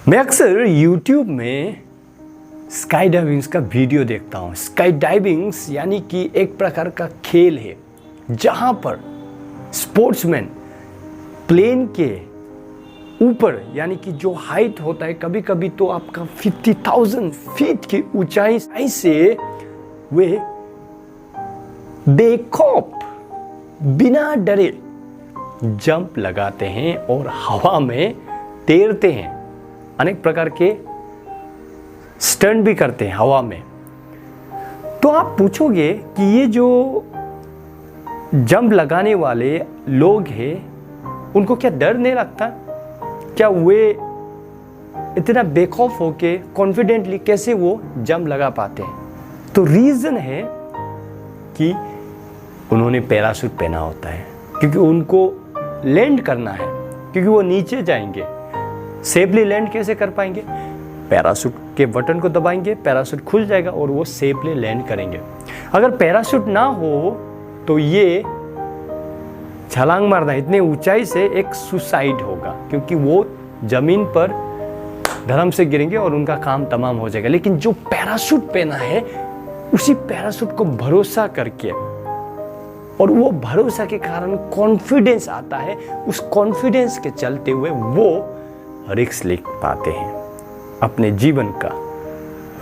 मैं अक्सर YouTube में स्काई डाइविंग्स का वीडियो देखता हूँ। स्काई डाइविंग्स यानी कि एक प्रकार का खेल है जहाँ पर स्पोर्ट्समैन प्लेन के ऊपर यानी कि जो हाइट होता है, कभी कभी तो आपका 50,000 फीट की ऊंचाई से वे बेखौफ बिना डरे जंप लगाते हैं और हवा में तैरते हैं। अनेक प्रकार के स्टंट भी करते हैं हवा में। तो आप पूछोगे कि ये जो जंप लगाने वाले लोग हैं उनको क्या डर नहीं लगता? क्या वे इतना बेखौफ होके कॉन्फिडेंटली कैसे वो जंप लगा पाते हैं? तो रीजन है कि उन्होंने पैराशूट पहना होता है, क्योंकि उनको लैंड करना है, क्योंकि वो नीचे जाएंगे। सेफली लैंड कैसे कर पाएंगे? पैराशूट के बटन को दबाएंगे, पैराशूट खुल जाएगा और वो सेफली लैंड करेंगे। अगर पैराशूट ना हो तो ये छलांग मारना इतने ऊंचाई से एक सुसाइड होगा, क्योंकि वो जमीन पर धर्म से गिरेंगे और उनका काम तमाम हो जाएगा। लेकिन जो पैराशूट पहना है उसी पैराशूट को भरोसा करके और वो भरोसा के कारण कॉन्फिडेंस आता है, उस कॉन्फिडेंस के चलते हुए वो रिस्क ले पाते हैं। अपने जीवन का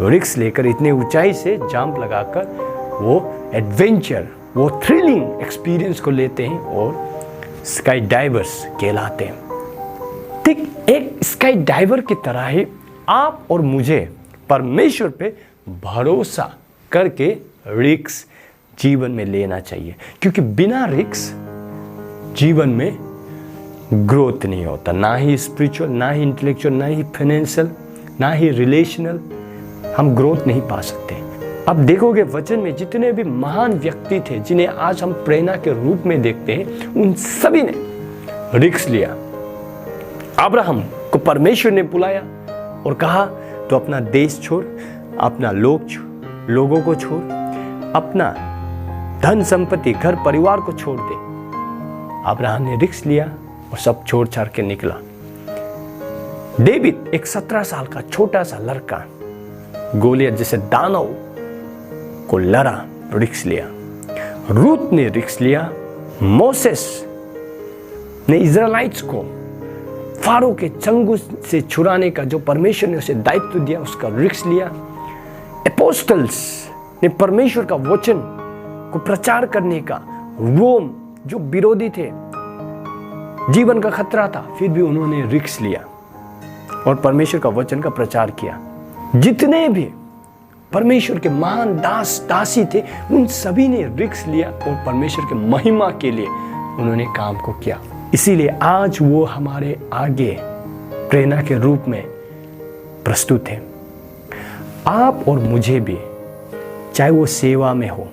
रिस्क लेकर इतने ऊंचाई से जंप लगाकर वो एडवेंचर, वो थ्रिलिंग एक्सपीरियंस को लेते हैं और स्काई डाइवर्स कहलाते हैं। ठीक एक स्काई डाइवर की तरह ही आप और मुझे परमेश्वर पे भरोसा करके रिस्क जीवन में लेना चाहिए, क्योंकि बिना रिस्क जीवन में ग्रोथ नहीं होता, ना ही स्पिरिचुअल, ना ही इंटेलेक्चुअल, ना ही फाइनेंशियल, ना ही रिलेशनल। हम ग्रोथ नहीं पा सकते। अब देखोगे वचन में जितने भी महान व्यक्ति थे जिन्हें आज हम प्रेरणा के रूप में देखते हैं, उन सभी ने रिस्क लिया। अब्राहम को परमेश्वर ने बुलाया और कहा तो अपना देश छोड़, अपना लोगों को छोड़, अपना धन संपत्ति घर परिवार को छोड़ दे। अब्राहम ने रिस्क लिया और सब छोड़ छाड़ के निकला। डेविड एक 17 साल का छोटा सा लड़का गोलियत जैसे दानव को लड़ा, रिस्क लिया। रूत ने रिस्क लिया। मोसेस ने इज़राइलिट्स को फारो के चंगुल से छुड़ाने का जो परमेश्वर ने उसे दायित्व दिया उसका रिस्क लिया। एपोस्टल्स ने परमेश्वर का वचन को प्रचार करने का, रोम जो विरोधी थे, जीवन का खतरा था, फिर भी उन्होंने रिस्क लिया और परमेश्वर का वचन का प्रचार किया। जितने भी परमेश्वर के महान दास दासी थे उन सभी ने रिस्क लिया और परमेश्वर के महिमा के लिए उन्होंने काम को किया। इसीलिए आज वो हमारे आगे प्रेरणा के रूप में प्रस्तुत है। आप और मुझे भी, चाहे वो सेवा में हो,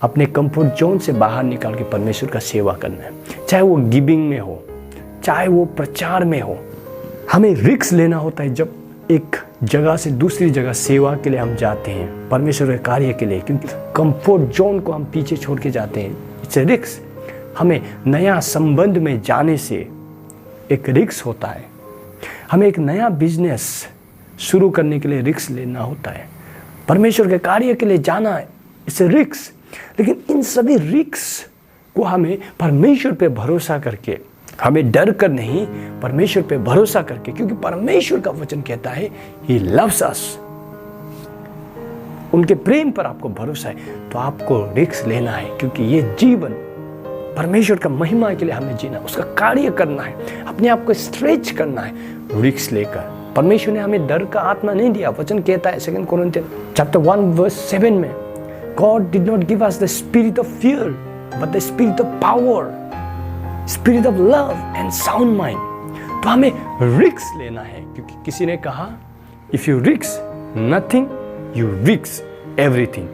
अपने कंफर्ट जोन से बाहर निकाल के परमेश्वर का सेवा करना है, चाहे वो गिविंग में हो, चाहे वो प्रचार में हो, हमें रिस्क लेना होता है। जब एक जगह से दूसरी जगह सेवा के लिए हम जाते हैं, परमेश्वर के कार्य के लिए, क्योंकि कंफर्ट जोन को हम पीछे छोड़ के जाते हैं, इट्स रिस्क। हमें नया संबंध में जाने से एक रिस्क होता है। हमें एक नया बिजनेस शुरू करने के लिए रिस्क लेना होता है। परमेश्वर के कार्य के लिए जाना है, इट्स रिस्क। लेकिन इन सभी रिस्क को हमें परमेश्वर पे भरोसा करके, हमें डर कर नहीं, परमेश्वर पे भरोसा करके, क्योंकि परमेश्वर का वचन कहता है He loves us, उनके प्रेम पर आपको भरोसा है तो आपको रिस्क लेना है, क्योंकि ये जीवन परमेश्वर का महिमा के लिए हमें जीना, उसका कार्य करना है, अपने आप को स्ट्रेच करना है रिस्क लेकर। परमेश्वर ने हमें डर का आत्मा नहीं दिया। वचन कहता है 2 कोरिन्थियन चैप्टर 1:7 में, God did not give us the spirit of fear, but the spirit of power, spirit of love and sound mind. तो हमें रिस्क लेना है, क्योंकि किसी ने कहा if you risk nothing, you risk everything.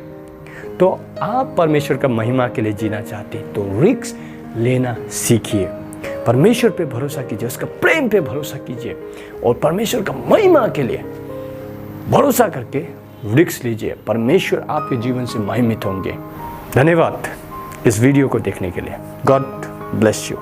तो आप परमेश्वर का महिमा के लिए जीना चाहते हैं तो रिस्क लेना सीखिए। परमेश्वर पे भरोसा कीजिए, उसका प्रेम पे भरोसा कीजिए और परमेश्वर का महिमा के लिए भरोसा करके रिस्क लीजिए। परमेश्वर आपके जीवन से महिमित होंगे। धन्यवाद इस वीडियो को देखने के लिए। God bless you.